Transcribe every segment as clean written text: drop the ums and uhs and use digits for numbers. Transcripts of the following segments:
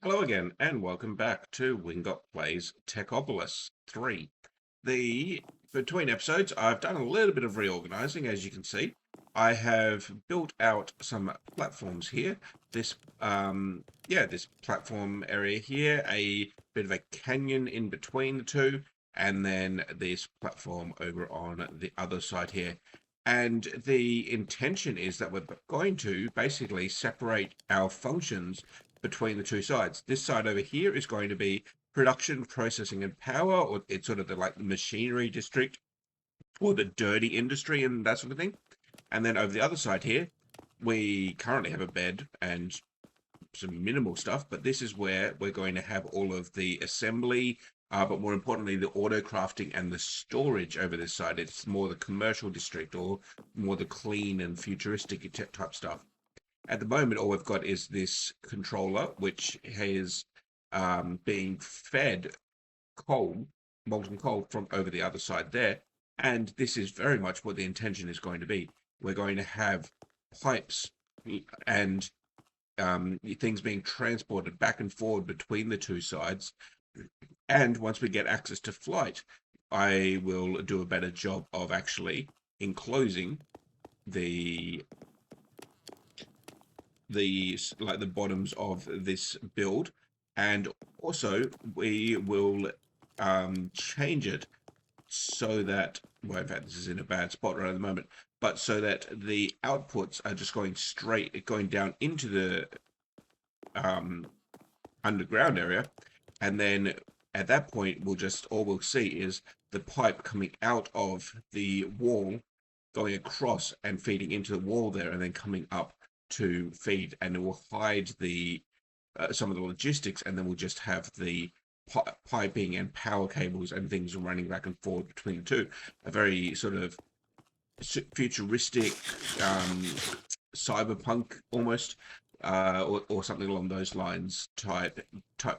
Hello again, and welcome back to Wingot Plays Techopolis 3. Between episodes, I've done a little bit of reorganizing, as you can see. I have built out some platforms here. This platform area here, a bit of a canyon in between the two, and then this platform over on the other side here. And the intention is that we're going to basically separate our functions between the two sides. This side over here is going to be production, processing, and power, or it's sort of the machinery district or the dirty industry and that sort of thing. And then over the other side here, we currently have a bed and some minimal stuff, but this is where we're going to have all of the assembly, but more importantly, the auto crafting and the storage over this side. It's more the commercial district or more the clean and futuristic type stuff. At the moment, all we've got is this controller, which is being fed coal, molten coal from over the other side there. And this is very much what the intention is going to be. We're going to have pipes and things being transported back and forward between the two sides. And once we get access to flight, I will do a better job of actually enclosing the the bottoms of this build, and also we will change it so that, well, in fact, this is in a bad spot right at the moment, but so that the outputs are just going down into the um, underground area, and then at that point all we'll see is the pipe coming out of the wall, going across and feeding into the wall there, and then coming up to feed, and it will hide the some of the logistics, and then we'll just have the piping and power cables and things running back and forth between the two. A very sort of futuristic, cyberpunk almost, or something along those lines type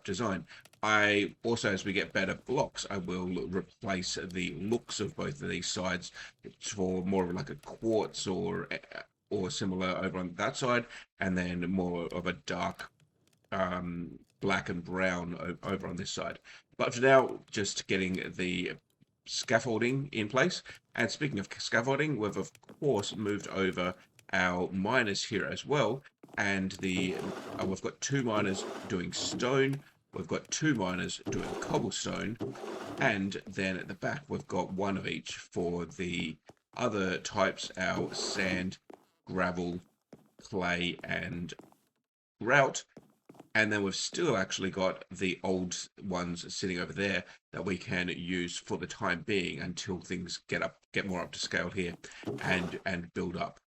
design. I also, as we get better blocks, I will replace the looks of both of these sides for more of like a quartz or similar over on that side, and then more of a dark black and brown over on this side. But for now, just getting the scaffolding in place. And speaking of scaffolding, we've of course moved over our miners here as well. And we've got two miners doing stone. We've got two miners doing cobblestone, and then at the back we've got one of each for the other types: our sand, gravel, clay, and grout. And then we've still actually got the old ones sitting over there that we can use for the time being until things get more up to scale here and build up.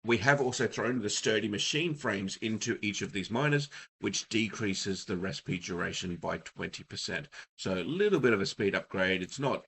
We have also thrown the sturdy machine frames into each of these miners, which decreases the recipe duration by 20%. So a little bit of a speed upgrade. It's not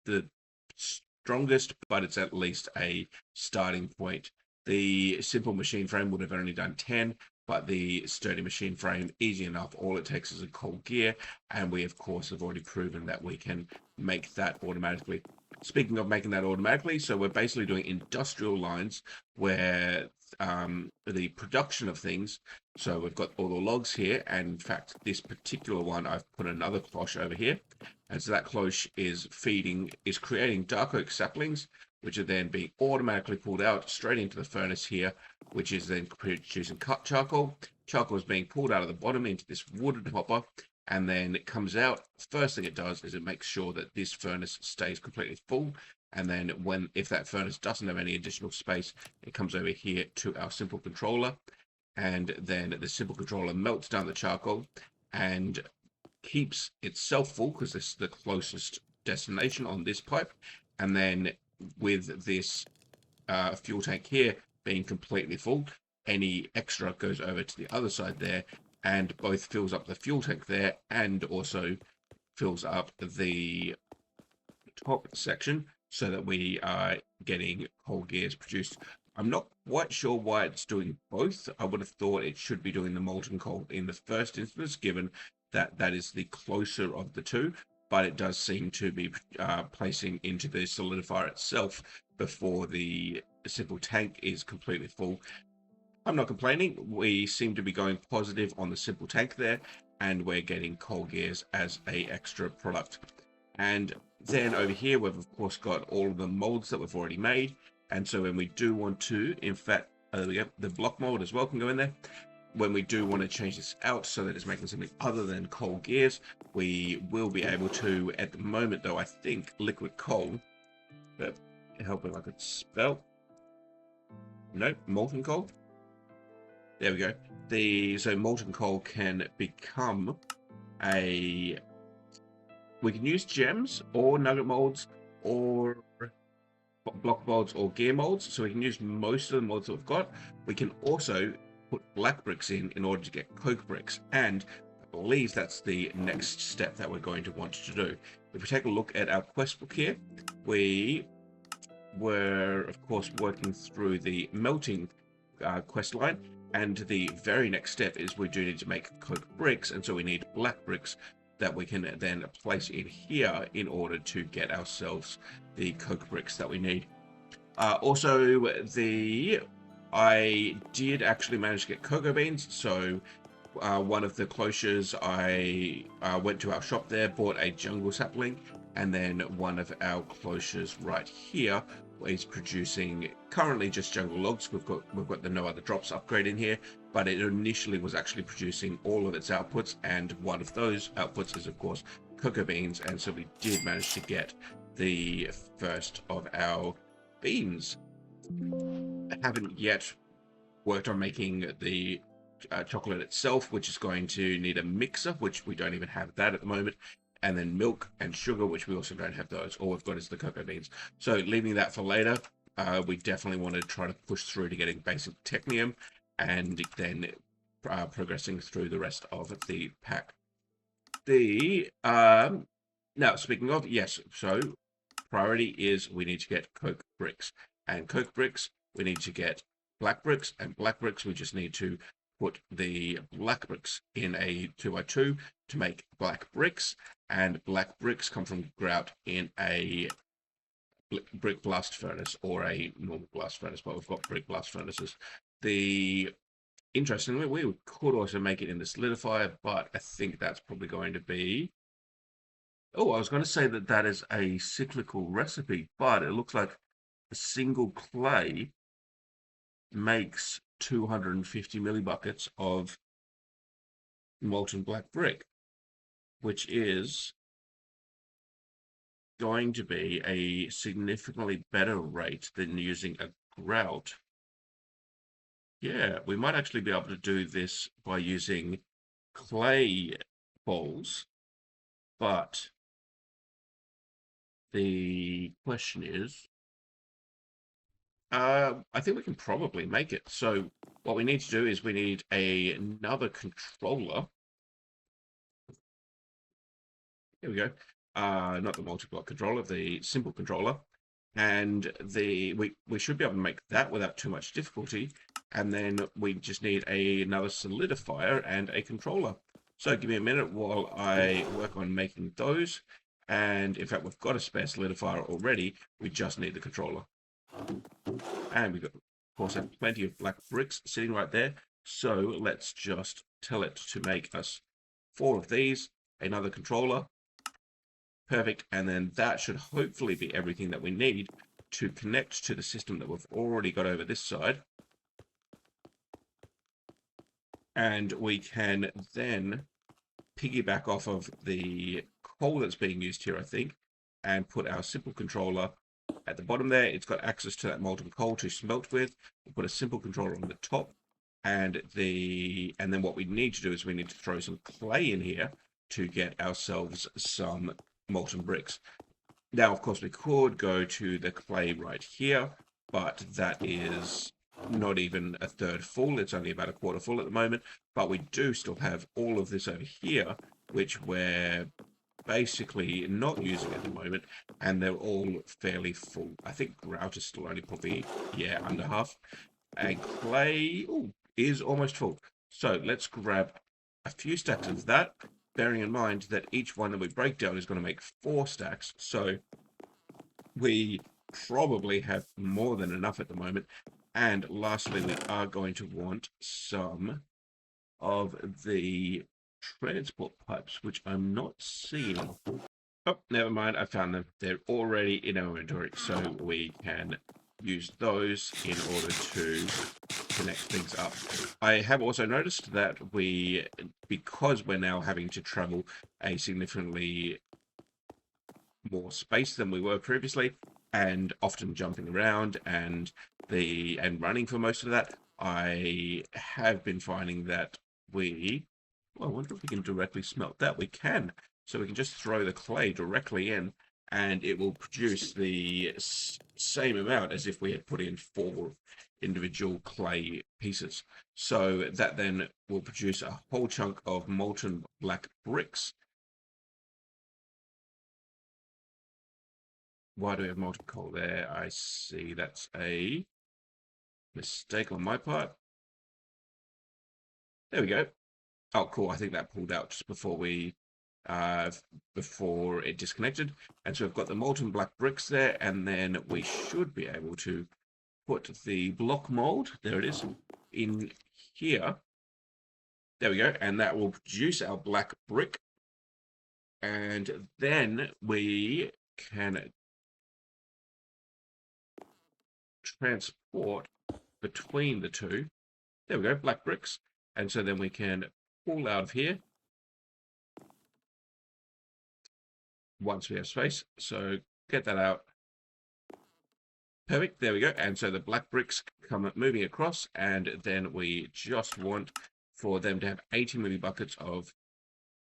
the strongest, but it's at least a starting point. The simple machine frame would have only done 10, but the sturdy machine frame, easy enough. All it takes is a cold gear, and we of course have already proven that we can make that automatically. Speaking of making that automatically, so we're basically doing industrial lines where the production of things, so we've got all the logs here, and in fact this particular one I've put another cloche over here, and so that cloche is creating dark oak saplings, which are then being automatically pulled out straight into the furnace here, which is then producing cut charcoal. Charcoal is being pulled out of the bottom into this wooden hopper, and then it comes out. First thing it does is it makes sure that this furnace stays completely full, and then if that furnace doesn't have any additional space, it comes over here to our simple controller, and then the simple controller melts down the charcoal and keeps itself full because this is the closest destination on this pipe, and then with this fuel tank here being completely full, any extra goes over to the other side there, and both fills up the fuel tank there and also fills up the top section so that we are getting whole gears produced. I'm not quite sure why it's doing both. I would have thought it should be doing the molten coal in the first instance, given that that is the closer of the two, but it does seem to be placing into the solidifier itself before the simple tank is completely full. I'm not complaining. We seem to be going positive on the simple tank there, and we're getting coal gears as a extra product. And then over here, we've of course got all of the molds that we've already made. And so when we do want to, in fact, there we go, the block mold as well can go in there. When we do want to change this out so that it's making something other than coal gears, we will be able to. At the moment, though, I think liquid coal, but help if I could spell. No, molten coal. There we go. So molten coal can become a. We can use gems or nugget molds or block molds or gear molds. So we can use most of the molds that we've got. We can also put black bricks in order to get coke bricks. And I believe that's the next step that we're going to want to do. If we take a look at our quest book here, we were, of course, working through the melting quest line. And the very next step is we do need to make coke bricks, and so we need black bricks that we can then place in here in order to get ourselves the coke bricks that we need. Also, I did actually manage to get cocoa beans, so one of the cloches, I went to our shop there, bought a jungle sapling, and then one of our cloches right here is producing currently just jungle logs. We've got the no other drops upgrade in here, but it initially was actually producing all of its outputs, and one of those outputs is of course cocoa beans, and so we did manage to get the first of our beans. I haven't yet worked on making the chocolate itself, which is going to need a mixer, which we don't even have that at the moment, and then milk and sugar, which we also don't have those. All we've got is the cocoa beans. So leaving that for later, we definitely want to try to push through to getting basic technium, and then progressing through the rest of the pack. Now, speaking of, yes, so priority is we need to get coke bricks, and coke bricks we need to get black bricks, and black bricks we just need to put the black bricks in a 2x2 to make black bricks, and black bricks come from grout in a brick blast furnace or a normal blast furnace, but we've got brick blast furnaces. Interestingly, we could also make it in the solidifier, but I think that's probably going to be. Oh, I was going to say that is a cyclical recipe, but it looks like a single clay makes 250 millibuckets of molten black brick, which is going to be a significantly better rate than using a grout. Yeah, we might actually be able to do this by using clay bowls, but the question is, I think we can probably make it. So what we need to do is we need another controller. Here we go. Not the multi-block controller, the simple controller. And we should be able to make that without too much difficulty. And then we just need another solidifier and a controller. So give me a minute while I work on making those. And in fact, we've got a spare solidifier already. We just need the controller. And we've got, of course, have plenty of black bricks sitting right there. So let's just tell it to make us 4 of these, another controller. Perfect. And then that should hopefully be everything that we need to connect to the system that we've already got over this side. And we can then piggyback off of the coal that's being used here, I think, and put our simple controller at the bottom there. It's got access to that molten coal to smelt with. We'll put a simple controller on the top, and then what we need to do is we need to throw some clay in here to get ourselves some molten bricks. Now, of course, we could go to the clay right here, but that is not even a third full. It's only about a quarter full at the moment, but we do still have all of this over here, which we're basically not using at the moment, and they're all fairly full. I think grout is still only probably, yeah, under half, and clay is almost full. So let's grab a few stacks of that, bearing in mind that each one that we break down is going to make 4 stacks, so we probably have more than enough at the moment. And lastly, we are going to want some of the transport pipes, which I'm not seeing. Oh, never mind. I found them. They're already in our inventory, so we can use those in order to connect things up. I have also noticed that because we're now having to travel a significantly more space than we were previously, and often jumping around and running for most of that, I have been finding that well, I wonder if we can directly smelt that. We can. So we can just throw the clay directly in, and it will produce the same amount as if we had put in 4 individual clay pieces. So that then will produce a whole chunk of molten black bricks. Why do we have molten coal there? I see that's a mistake on my part. There we go. Oh, cool. I think that pulled out just uh, before it disconnected. And so we've got the molten black bricks there, and then we should be able to put the block mold, there it is, in here. There we go. And that will produce our black brick. And then we can transport between the two. There we go, black bricks. And so then we can pull out of here once we have space. So get that out. Perfect, there we go. And so the black bricks come moving across, and then we just want for them to have 80 millibuckets of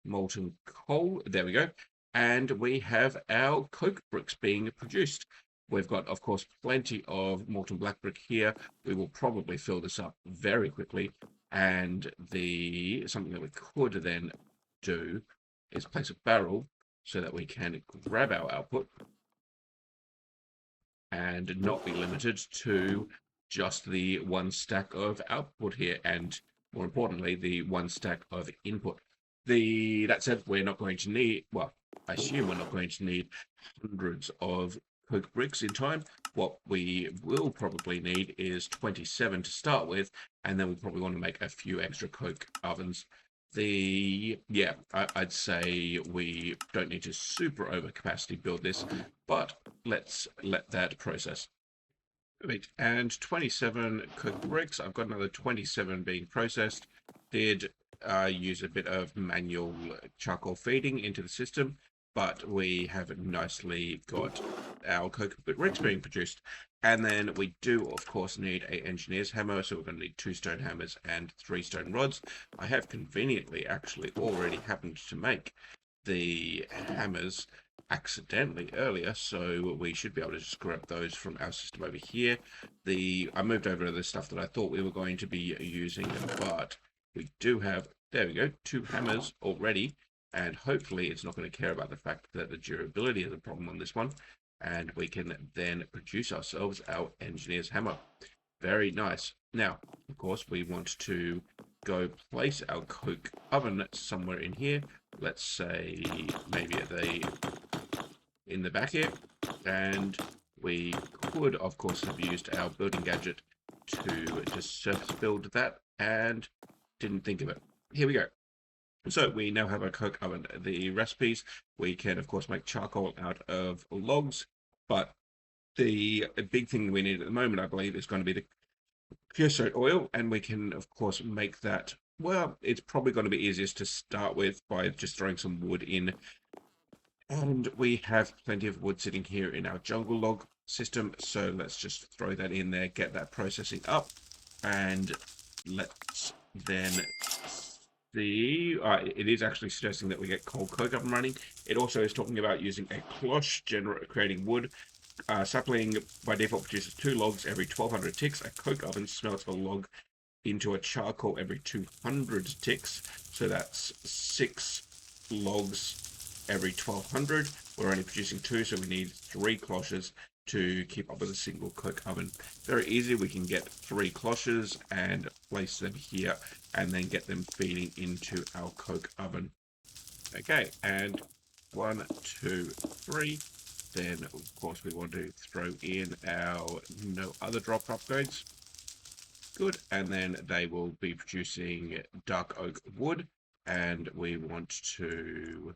molten coal. There we go. And we have our coke bricks being produced. We've got, of course, plenty of molten black brick here. We will probably fill this up very quickly. And something that we could then do is place a barrel so that we can grab our output and not be limited to just the 1 stack of output here, and more importantly, the 1 stack of input. That said, we're not going to need, well, I assume we're not going to need hundreds of coke bricks in time. What we will probably need is 27 to start with, and then we probably want to make a few extra coke ovens. I'd say we don't need to super over capacity build this, but let's let that process. Perfect. And 27 cooked bricks. I've got another 27 being processed. Did use a bit of manual charcoal feeding into the system, but we have nicely got our cooked bricks being produced. And then we do, of course, need an engineer's hammer, so we're going to need 2 stone hammers and 3 stone rods. I have conveniently actually already happened to make the hammers accidentally earlier, so we should be able to just grab those from our system over here. I moved over the stuff that I thought we were going to be using, but we do have, there we go, 2 hammers already, and hopefully it's not going to care about the fact that the durability is a problem on this one, and we can then produce ourselves our engineer's hammer. Very nice. Now, of course, we want to go place our coke oven somewhere in here. Let's say maybe in the back here, and we could, of course, have used our building gadget to just surface build that, and didn't think of it. Here we go. So we now have a coke oven. The recipes, we can, of course, make charcoal out of logs, but the big thing we need at the moment, I believe, is going to be the creosote oil, and we can, of course, make that. Well, it's probably going to be easiest to start with by just throwing some wood in. And we have plenty of wood sitting here in our jungle log system, so let's just throw that in there, get that processing up, and let's then see. It is actually suggesting that we get coal coke up and running. It also is talking about using a cloche, creating wood. Sapling by default produces 2 logs every 1200 ticks. A coke oven smelts a log into a charcoal every 200 ticks. So that's 6 logs every 1200. We're only producing 2, so we need 3 cloches to keep up with a single coke oven. Very easy. We can get 3 cloches and place them here, and then get them feeding into our coke oven. Okay, and 1, 2, 3. Then, of course, we want to throw in our no other drop upgrades. Good. And then they will be producing dark oak wood. And we want to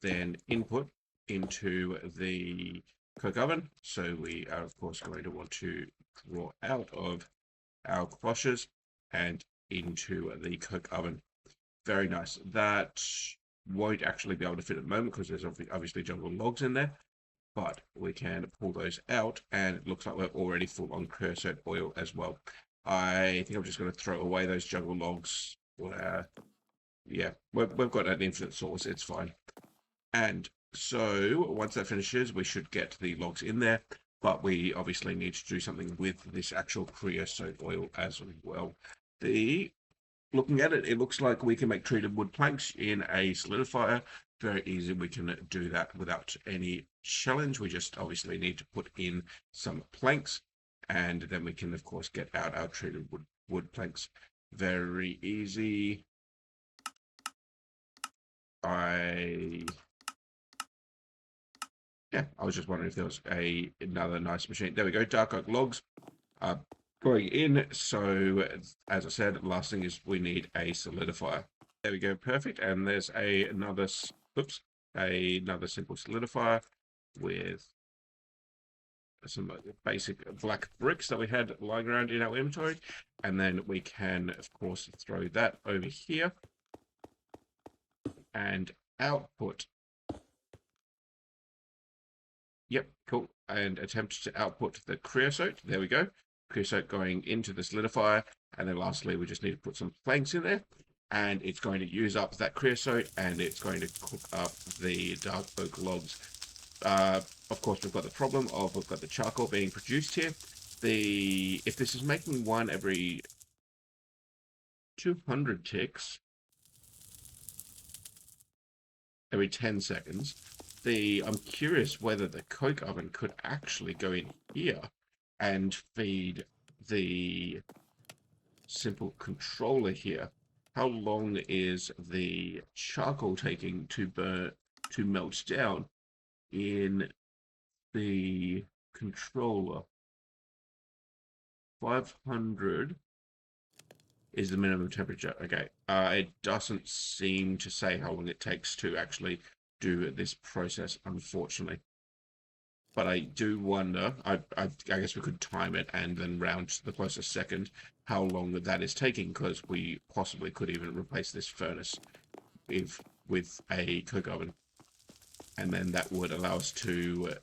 then input into the coke oven. So we are, of course, going to want to draw out of our cloches and into the coke oven. Very nice. That won't actually be able to fit at the moment because there's obviously jungle logs in there, but we can pull those out, and it looks like we're already full on creosote oil as well. I think I'm just going to throw away those jungle logs. Yeah, we've got an infinite source. It's fine. And so once that finishes, we should get the logs in there, but we obviously need to do something with this actual creosote oil as well. Looking at it, it looks like we can make treated wood planks in a solidifier. Very easy. We can do that without any challenge. We just obviously need to put in some planks, and then we can, of course, get out our treated wood planks. Very easy. I was just wondering if there was another nice machine. There we go. Dark oak logs going in. So as I said, last thing is we need a solidifier. There we go. Perfect. And there's another simple solidifier with some basic black bricks that we had lying around in our inventory. And then we can, of course, throw that over here and output. Yep, cool. And attempt to output the creosote. There we go. Creosote going into the solidifier. And then lastly, we just need to put some planks in there. And it's going to use up that creosote, and it's going to cook up the dark oak logs. Of course, we've got the problem of we've got the charcoal being produced here. If this is making one every 200 ticks, every 10 seconds, I'm curious whether the coke oven could actually go in here and feed the simple controller here. How long is the charcoal taking to melt down in the controller? 500 is the minimum temperature. Okay, it doesn't seem to say how long it takes to actually do this process, unfortunately. But I do wonder, I guess we could time it and then round to the closest second how long that is taking, because we possibly could even replace this furnace with a coke oven. And then that would allow us to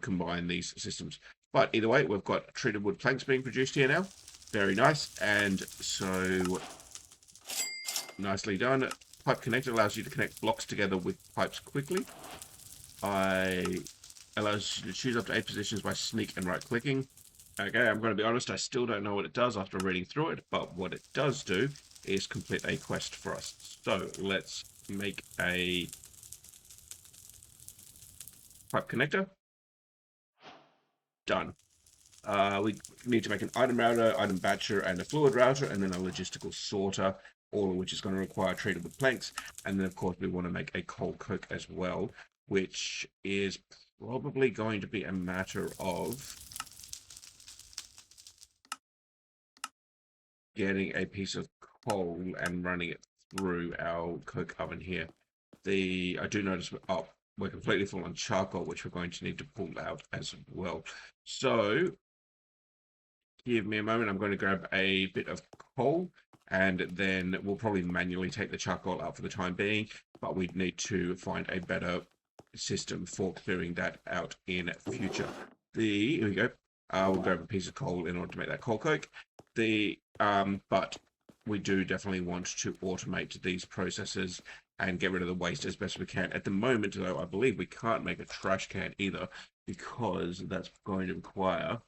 combine these systems. But either way, we've got treated wood planks being produced here now. Very nice. And so, nicely done. Pipe connector allows you to connect blocks together with pipes quickly. Allows you to choose up to 8 positions by sneak and right clicking. Okay, I'm going to be honest, I still don't know what it does after reading through it, but what it does do is complete a quest for us. So let's make a pipe connector. Done. We need to make an item router, item batcher, and a fluid router, and then a logistical sorter, all of which is going to require treated wood planks. And then, of course, we want to make a coal coke as well, which is probably going to be a matter of getting a piece of coal and running it through our coke oven here. I do notice we're completely full on charcoal, which we're going to need to pull out as well. So give me a moment. I'm going to grab a bit of coal, and then we'll probably manually take the charcoal out for the time being, but we'd need to find a better system for clearing that out in future. Here we go. We'll grab a piece of coal in order to make that coal coke. But we do definitely want to automate these processes and get rid of the waste as best we can. At the moment, though, I believe we can't make a trash can either, because that's going to require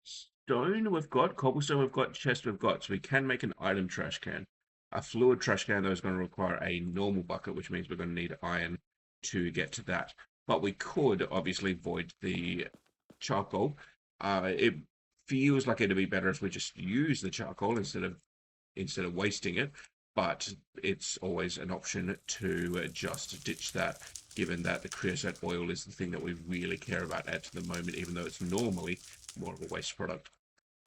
stone we've got, cobblestone we've got, chest we've got, so we can make an item trash can. A fluid trash can, though, is going to require a normal bucket, which means we're going to need iron to get to that. But we could obviously void the charcoal. It feels like it'd be better if we just use the charcoal instead of wasting it, but it's always an option to just ditch that, given that the creosote oil is the thing that we really care about at the moment, even though it's normally more of a waste product.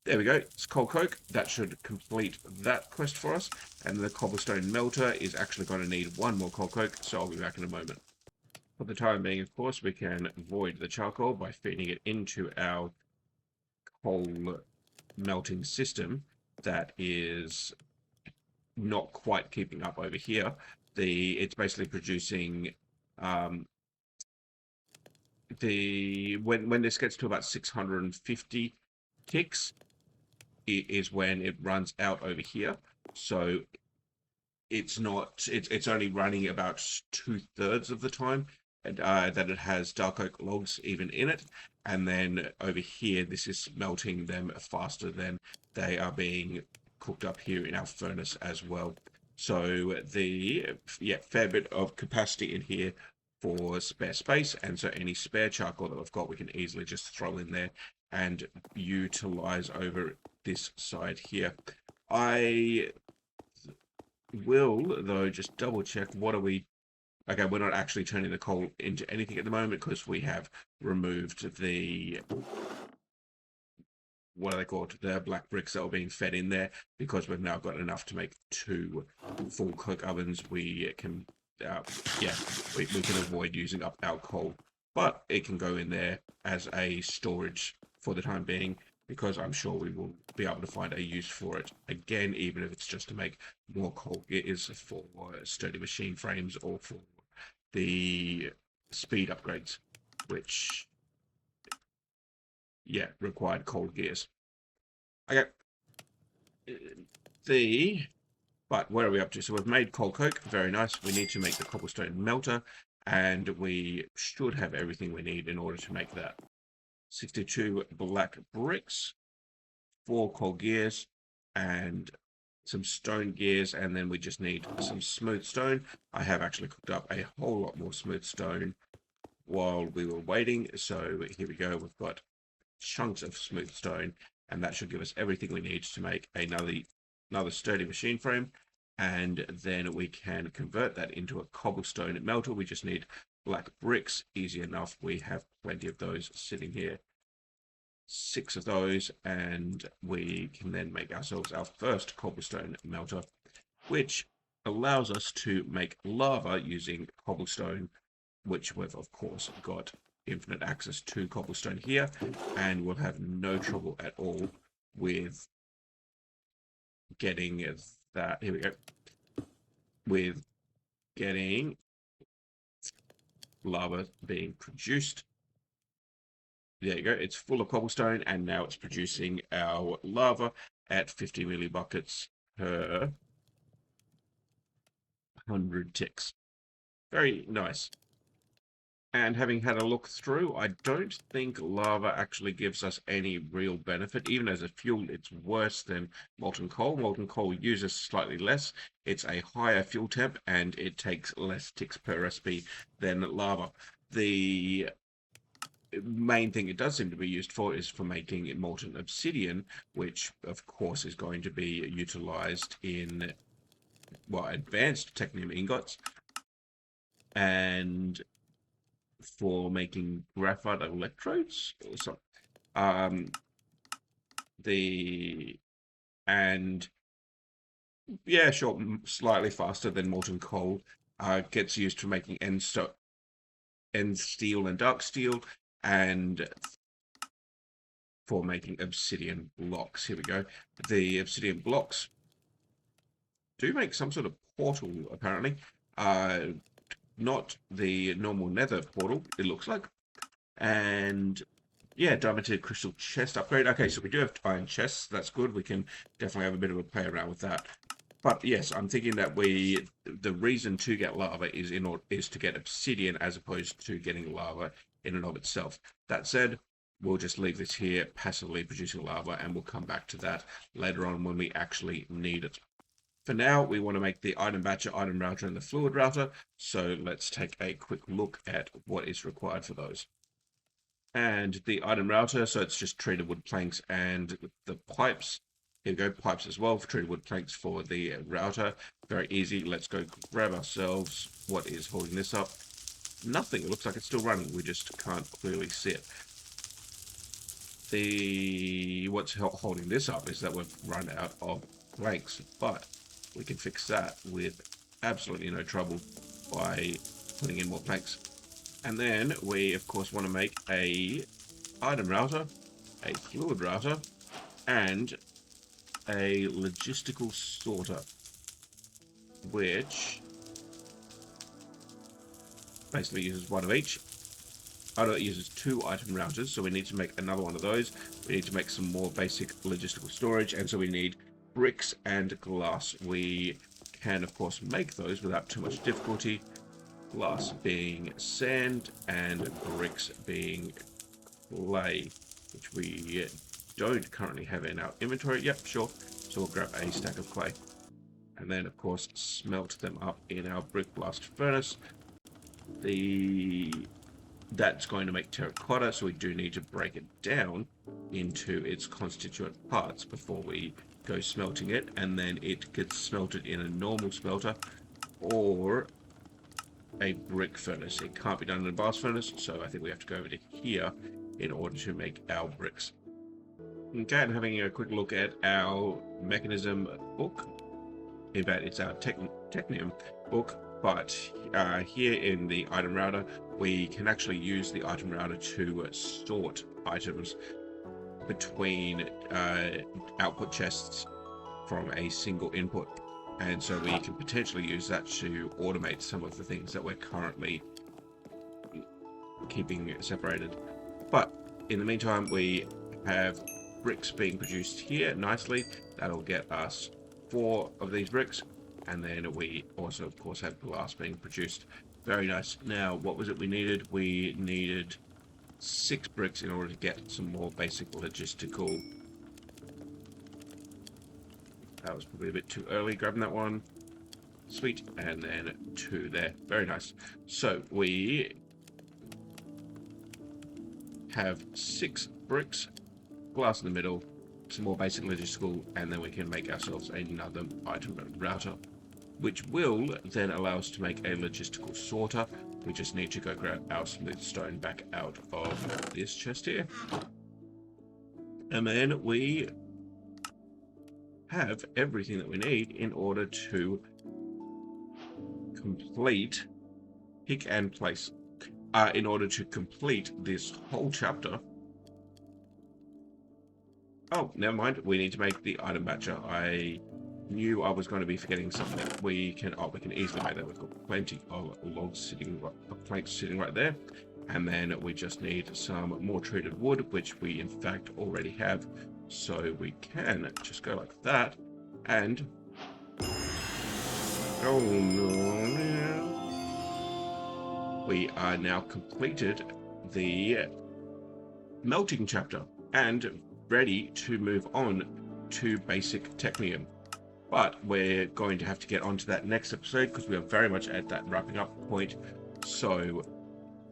There we go. It's coal coke. That should complete that quest for us. And the cobblestone melter is actually going to need one more coal coke, so I'll be back in a moment. For the time being, of course, we can void the charcoal by feeding it into our coal melting system that is not quite keeping up over here. It's basically producing um, when this gets to about 650 ticks is when it runs out over here. So it's only running about 2/3 of the time that it has dark oak logs even in it, and then over here this is melting them faster than they are being cooked up here in our furnace as well. So fair bit of capacity in here for spare space, and so any spare charcoal that we've got we can easily just throw in there and utilize over this side here. I will, though, just double check what are we. Okay, we're not actually turning the coal into anything at the moment because we have removed the, what are they called, the black bricks that were being fed in there, because we've now got enough to make 2 full coke ovens. We can we can avoid using up our coal, but it can go in there as a storage for the time being, because I'm sure we will be able to find a use for it again, even if it's just to make more coal gears for sturdy machine frames or for the speed upgrades, which required coal gears. Okay, but where are we up to? So we've made coal coke, very nice. We need to make the cobblestone melter, and we should have everything we need in order to make that. 62 black bricks, 4 coal gears, and some stone gears, and then we just need some smooth stone. I have actually cooked up a whole lot more smooth stone while we were waiting, so here we go. We've got chunks of smooth stone, and that should give us everything we need to make another sturdy machine frame, and then we can convert that into a cobblestone melter. We just need black bricks, easy enough. We have plenty of those sitting here, 6 of those, and we can then make ourselves our first cobblestone melter, which allows us to make lava using cobblestone, which we've of course got infinite access to cobblestone here, and we'll have no trouble at all with getting that. Here we go. With getting lava being produced. There you go. It's full of cobblestone, and now it's producing our lava at 50 millibuckets per 100 ticks. Very nice. And having had a look through, I don't think lava actually gives us any real benefit. Even as a fuel, it's worse than molten coal. Molten coal uses slightly less. It's a higher fuel temp, and it takes less ticks per recipe than lava. The main thing it does seem to be used for is for making molten obsidian, which of course is going to be utilized in, well, advanced technium ingots, and for making graphite electrodes or something. Sure, slightly faster than molten coal. Gets used for making end steel and dark steel, and for making obsidian blocks. Here we go. The obsidian blocks do make some sort of portal, apparently. Not the normal nether portal, it looks like. And yeah, diamond crystal chest upgrade. Okay, so we do have iron chests. That's good. We can definitely have a bit of a play around with that. But yes, I'm thinking that the reason to get lava is to get obsidian as opposed to getting lava in and of itself. That said, we'll just leave this here passively producing lava, and we'll come back to that later on when we actually need it. For now, we want to make the item batcher, item router, and the fluid router. So let's take a quick look at what is required for those. And the item router, so it's just treated wood planks and the pipes. Here we go, pipes as well for treated wood planks for the router. Very easy. Let's go grab ourselves what is holding this up. Nothing. It looks like it's still running. We just can't clearly see it. what's holding this up is that we've run out of planks, but we can fix that with absolutely no trouble by putting in more planks. And then we of course want to make a item router, a fluid router, and a logistical sorter, which basically uses one of each. It uses 2 item routers, so we need to make another one of those. We need to make some more basic logistical storage, and so we need bricks and glass. We can of course make those without too much difficulty. Glass being sand and bricks being clay, which we don't currently have in our inventory. Yep, sure. So we'll grab a stack of clay. And then of course smelt them up in our brick blast furnace. That's going to make terracotta, so we do need to break it down into its constituent parts before we go smelting it, and then it gets smelted in a normal smelter or a brick furnace. It can't be done in a blast furnace, so I think we have to go over to here in order to make our bricks. Okay, and having a quick look at our mechanism book. In fact, it's our Technium book, but here in the item router, we can actually use the item router to sort items between output chests from a single input. And so we can potentially use that to automate some of the things that we're currently keeping separated. But in the meantime, we have bricks being produced here nicely. That'll get us 4 of these bricks. And then we also, of course, have glass being produced. Very nice. Now, what was it we needed? We needed 6 bricks in order to get some more basic logistical. That was probably a bit too early grabbing that one. Sweet. And then 2 there. Very nice. So we have 6 bricks, glass in the middle, some more basic logistical, and then we can make ourselves another item router, which will then allow us to make a logistical sorter. We just need to go grab our smooth stone back out of this chest here. And then we have everything that we need in order to complete pick and place. In order to complete this whole chapter. Oh, never mind. We need to make the item batcher. I knew I was going to be forgetting something. We can easily make that. We've got plenty of planks sitting right there. And then we just need some more treated wood, which we in fact already have. So we can just go like that. And oh no. We are now completed the melting chapter and ready to move on to basic technium. But we're going to have to get onto that next episode because we are very much at that wrapping up point. So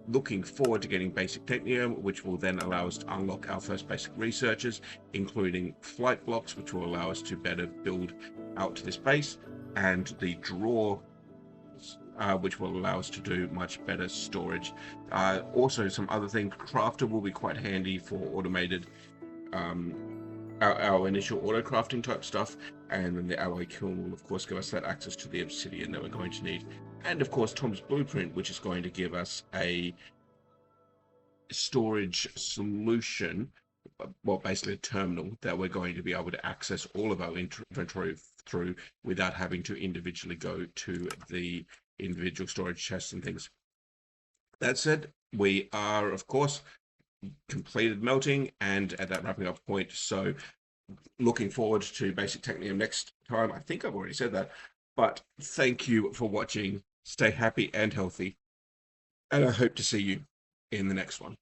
looking forward to getting basic technium, which will then allow us to unlock our first basic researches, including flight blocks, which will allow us to better build out to this base, and the drawer, which will allow us to do much better storage. Also, some other things. Crafter will be quite handy for automated our initial auto crafting type stuff, and then the alloy kiln will of course give us that access to the obsidian that we're going to need, and of course Tom's blueprint, which is going to give us a storage solution, well, basically a terminal that we're going to be able to access all of our inventory through without having to individually go to the individual storage chests and things. That said, we are of course completed melting and at that wrapping up point, so looking forward to basic technium next time. I think I've already said that, but thank you for watching. Stay happy and healthy, and I hope to see you in the next one.